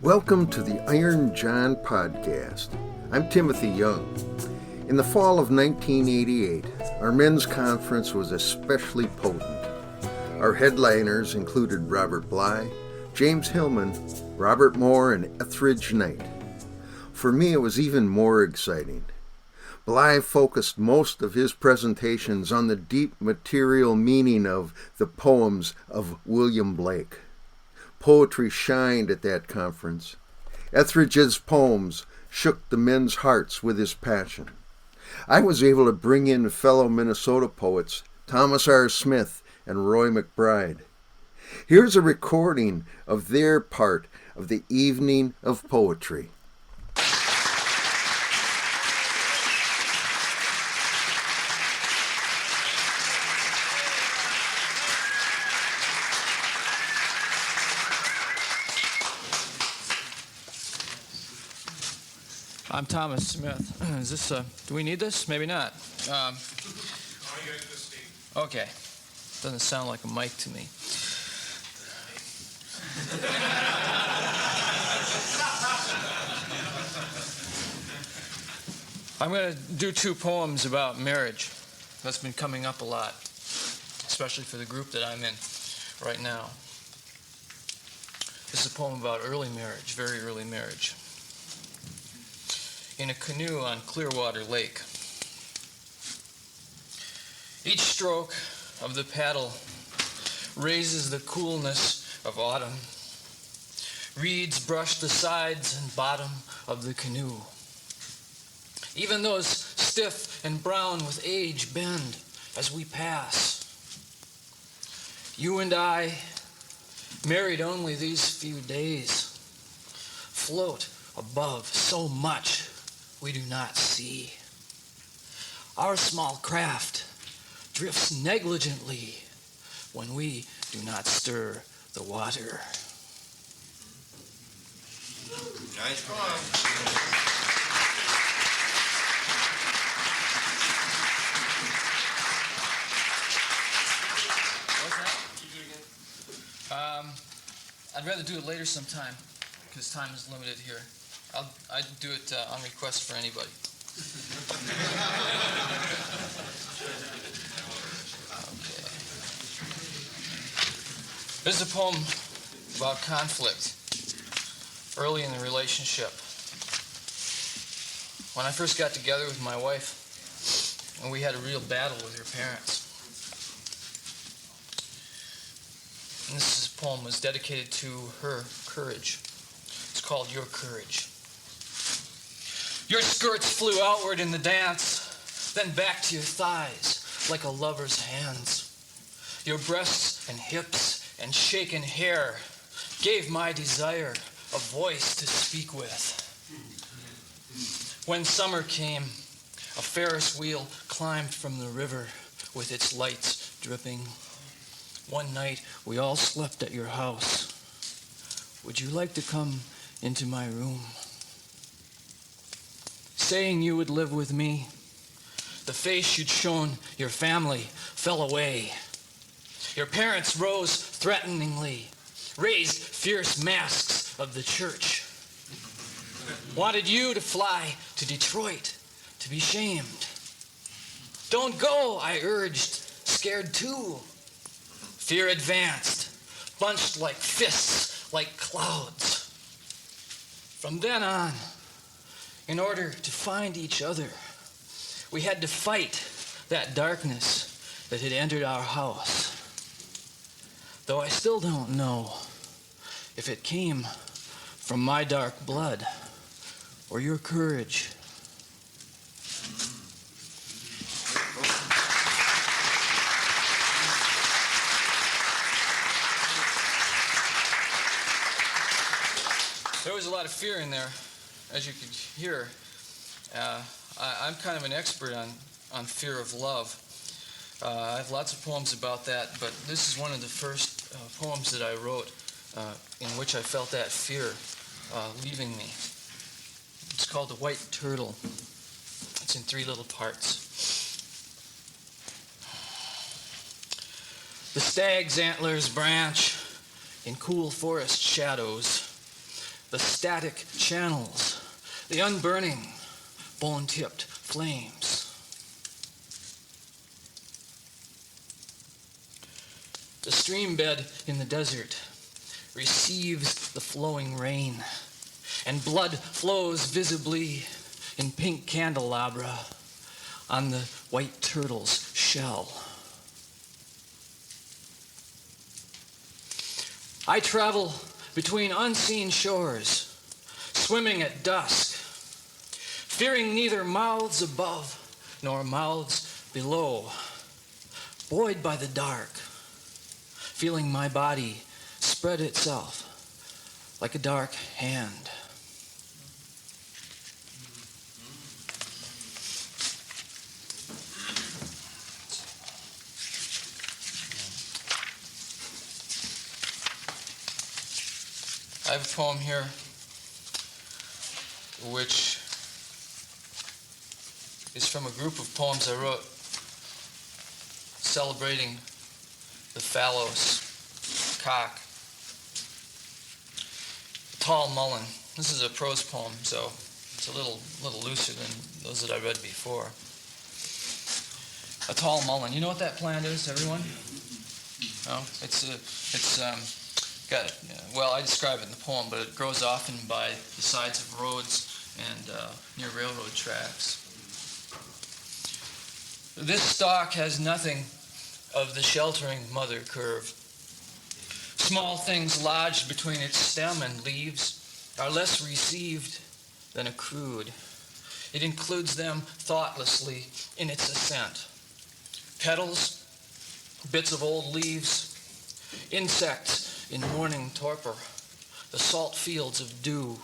Welcome to the Iron John Podcast. I'm Timothy Young. In the fall of 1988, our men's conference was especially potent. Our headliners included Robert Bly, James Hillman, Robert Moore, and Etheridge Knight. For me, it was even more exciting. Bly focused most of his presentations on the deep material meaning of the poems of William Blake. Poetry shined at that conference. Etheridge's poems shook the men's hearts with his passion. I was able to bring in fellow Minnesota poets Thomas R. Smith and Roy McBride. Here's a recording of their part of the Evening of Poetry. I'm Thomas Smith. Is this, do we need this? Maybe not. Okay. Doesn't sound like a mic to me. I'm going to do two poems about marriage. That's been coming up a lot, especially for the group that I'm in right now. This is a poem about early marriage, very early marriage. In a canoe on Clearwater Lake. Each stroke of the paddle raises the coolness of autumn. Reeds brush the sides and bottom of the canoe. Even those stiff and brown with age bend as we pass. You and I, married only these few days, float above so much we do not see. Our small craft drifts negligently when we do not stir the water. Nice poem. What's that? Keep doing it. I'd rather do it later sometime because time is limited here. I'd do it on request for anybody. Okay. This is a poem about conflict early in the relationship. When I first got together with my wife, and we had a real battle with her parents. And this poem was dedicated to her courage. It's called Your Courage. Your skirts flew outward in the dance, then back to your thighs like a lover's hands. Your breasts and hips and shaken hair gave my desire a voice to speak with. When summer came, a Ferris wheel climbed from the river with its lights dripping. One night, we all slept at your house. Would you like to come into my room? Saying you would live with me, the face you'd shown your family fell away. Your parents rose threateningly, raised fierce masks of the church. Wanted you to fly to Detroit to be shamed. Don't go, I urged, scared too. Fear advanced, bunched like fists, like clouds. From then on, in order to find each other, we had to fight that darkness that had entered our house. Though I still don't know if it came from my dark blood or your courage. There was a lot of fear in there, as you could hear. I'm kind of an expert on fear of love. I have lots of poems about that, but this is one of the first poems that I wrote in which I felt that fear leaving me. It's called The White Turtle. It's in 3 little parts. The stag's antlers branch in cool forest shadows. the static channels, the unburning, bone-tipped flames. The stream bed in the desert receives the flowing rain, and blood flows visibly in pink candelabra on the white turtle's shell. I travel between unseen shores, swimming at dusk, fearing neither mouths above nor mouths below, buoyed by the dark, feeling my body spread itself like a dark hand. I have a poem here which is from a group of poems I wrote celebrating the fallows cock. A tall mullen. This is a prose poem, so it's a little looser than those that I read before. A tall mullen. You know what that plant is, everyone? No? Well, I describe it in the poem, but it grows often by the sides of roads and near railroad tracks. This stalk has nothing of the sheltering mother curve. Small things lodged between its stem and leaves are less received than accrued. It includes them thoughtlessly in its ascent. Petals, bits of old leaves, insects in morning torpor, the salt fields of dew.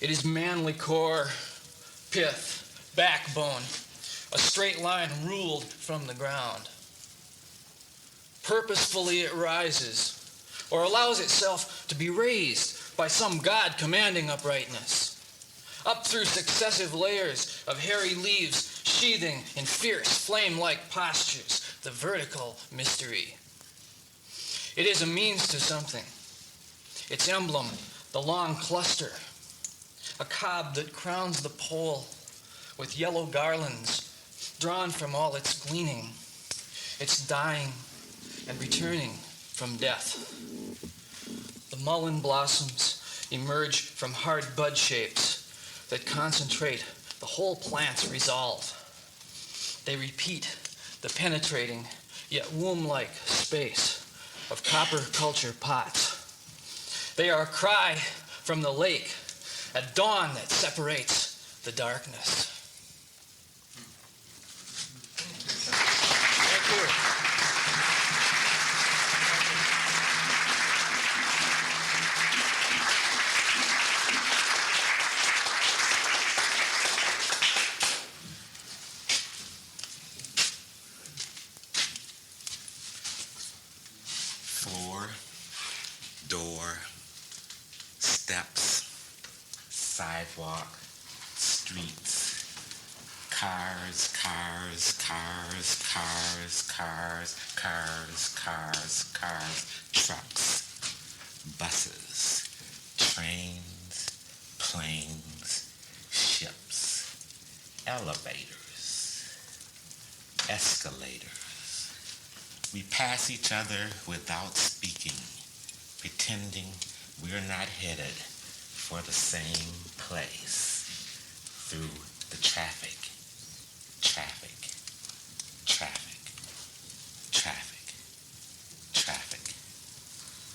It is manly core, pith, backbone, a straight line ruled from the ground. Purposefully it rises, or allows itself to be raised by some god commanding uprightness, up through successive layers of hairy leaves sheathing in fierce flame-like postures, the vertical mystery. It is a means to something. Its emblem, the long cluster, a cob that crowns the pole with yellow garlands drawn from all its gleaning, its dying and returning from death. The mullen blossoms emerge from hard bud shapes that concentrate the whole plant's resolve. They repeat the penetrating yet womb-like space of copper culture pots. They are a cry from the lake, a dawn that separates the darkness. Thank you. Floor, door, steps, sidewalk, streets, cars, cars, cars, cars, cars, cars, cars, cars, trucks, buses, trains, planes, ships, elevators, escalators. We pass each other without speaking, pretending we're not headed for the same place. Through the traffic, traffic, traffic, traffic, traffic,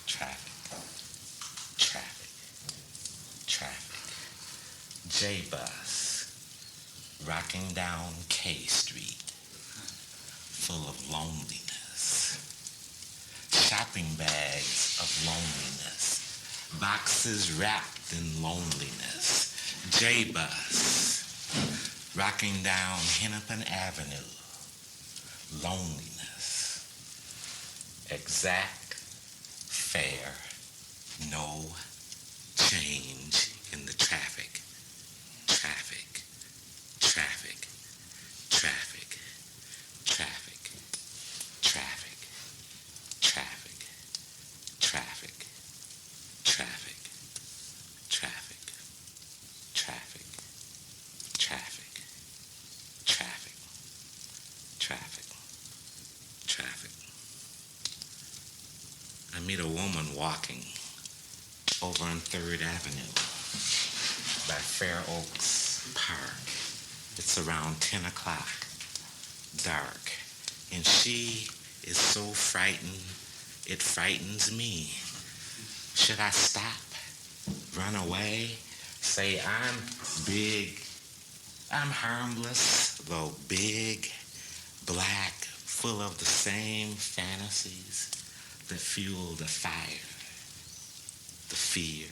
traffic, traffic, traffic. J-Bus, rocking down K Street, full of loneliness. Shopping bags of loneliness, boxes wrapped in loneliness. J-Bus, rocking down Hennepin Avenue, loneliness. Exact fare, no change in the traffic. Traffic, traffic, traffic, traffic, traffic, traffic, traffic, traffic, meet a woman walking over on 3rd Avenue by Fair Oaks Park. It's around 10 o'clock, dark, and she is so frightened, it frightens me. Should I stop, run away, say I'm big, I'm harmless, though big, black, full of the same fantasies that fuel the fire, the fear,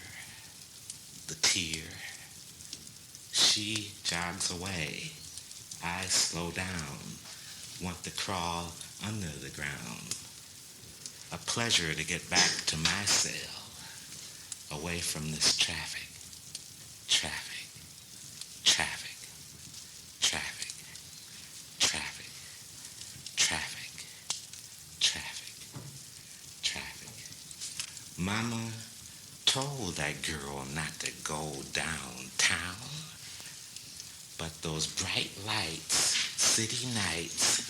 the tear? She jogs away. I slow down, want to crawl under the ground. A pleasure to get back to my cell, away from this traffic, traffic, traffic, traffic, traffic, traffic, traffic, traffic. Mama told that girl not to go downtown, but those bright lights, city nights,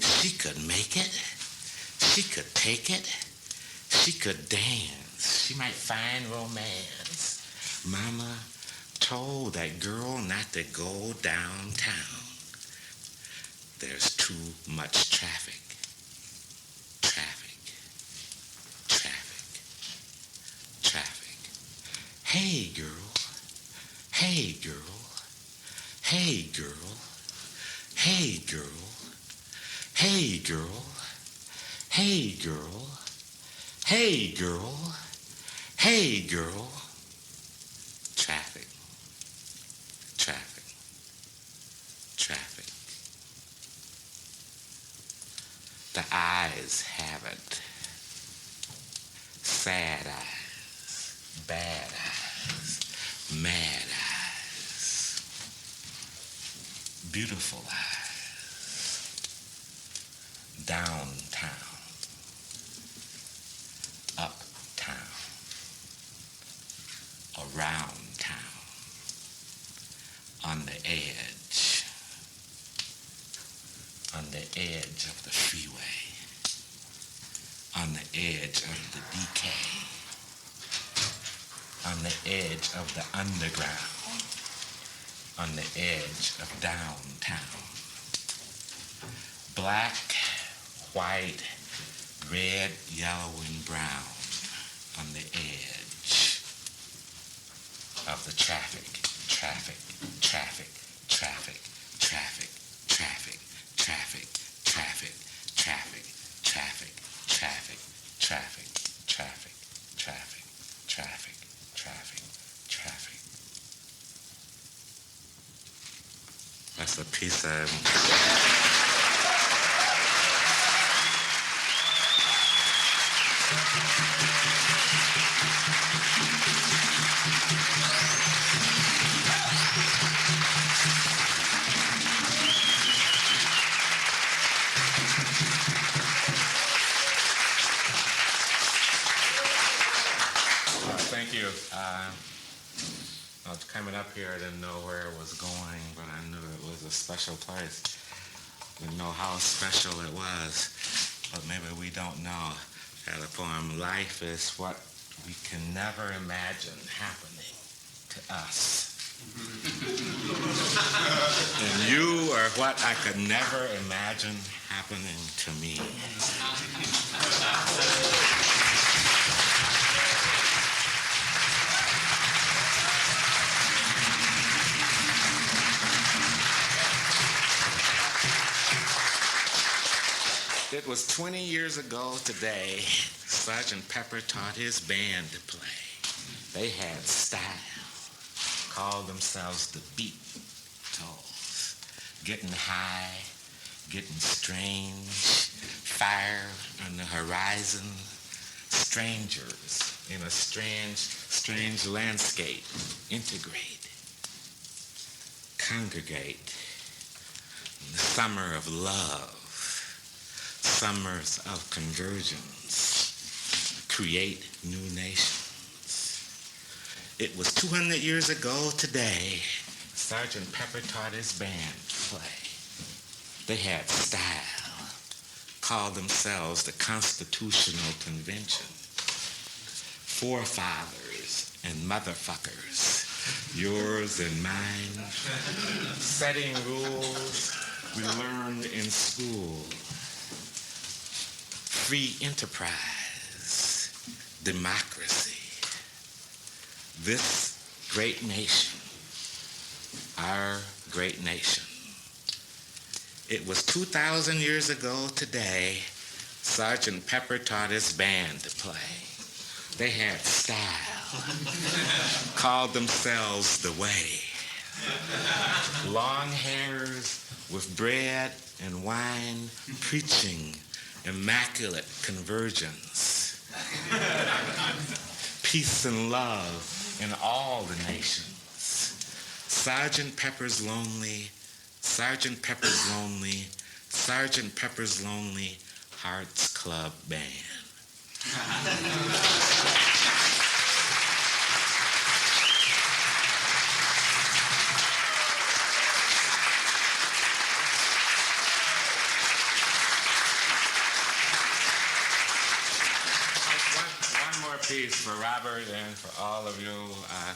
she could make it, she could take it, she could dance, she might find romance. Mama told that girl not to go downtown. There's too much traffic, traffic, traffic, traffic. Hey girl, hey girl, hey girl, hey girl, hey girl, hey girl, hey girl, hey girl. Traffic, traffic, traffic. The eyes have it. Sad eyes, bad eyes, mad eyes, beautiful eyes. Downtown, uptown, around town, on the edge of the freeway, on the edge of the decay, on the edge of the underground, on the edge of downtown. Black, white, red, yellow, and brown on the edge of the traffic, traffic, traffic, traffic, traffic, traffic, traffic, traffic, traffic, traffic, traffic, traffic, traffic, traffic, traffic, traffic, traffic. That's a piece of... Thank you. I was coming up here, I didn't know where it was going, but I knew it was a special place. Didn't know how special it was, but maybe we don't know. Had a poem, life is what we can never imagine happening to us. And you are what I could never imagine happening to me. It was 20 years ago today, Sergeant Pepper taught his band to play. They had style, called themselves the Beatles. Getting high, getting strange, fire on the horizon, strangers in a strange landscape, integrate, congregate in the summer of love. Summers of convergence, create new nations. It was 200 years ago today, Sergeant Pepper taught his band to play. They had style, called themselves the Constitutional Convention. forefathers and motherfuckers, yours and mine, setting rules we learned in school, free enterprise, democracy. This great nation, our great nation. It was 2,000 years ago today, Sergeant Pepper taught his band to play. They had style, called themselves the Way. Long hairs with bread and wine, preaching immaculate convergence. Peace and love in all the nations. Sergeant Pepper's Lonely, Sergeant Pepper's Lonely, Sergeant Pepper's Lonely Hearts Club Band. One more piece for Robert and for all of you. I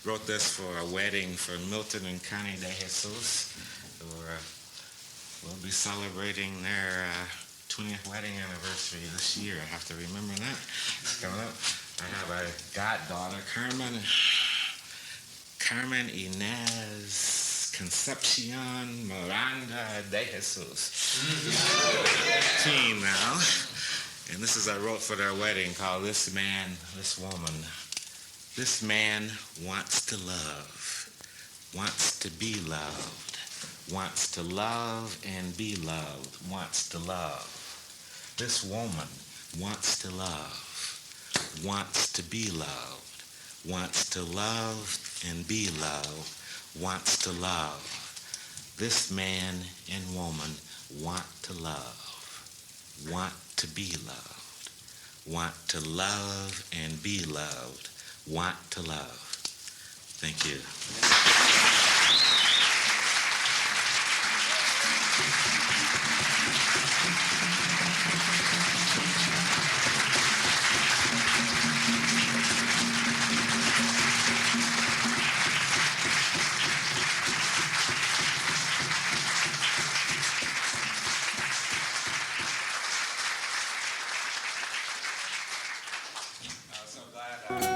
wrote this for a wedding for Milton and Connie De Jesus, who will be celebrating their 20th wedding anniversary this year. I have to remember that. It's coming up. I have a goddaughter, Carmen Inez Concepcion Miranda De Jesus. Teen now. And this is I wrote for their wedding called This Man, This Woman. This man wants to love, wants to be loved, wants to love and be loved, wants to love. This woman wants to love, wants to be loved, wants to love and be loved, wants to love. This man and woman want to love, want to be loved, want to love and be loved, want to love. Thank you. I'm so glad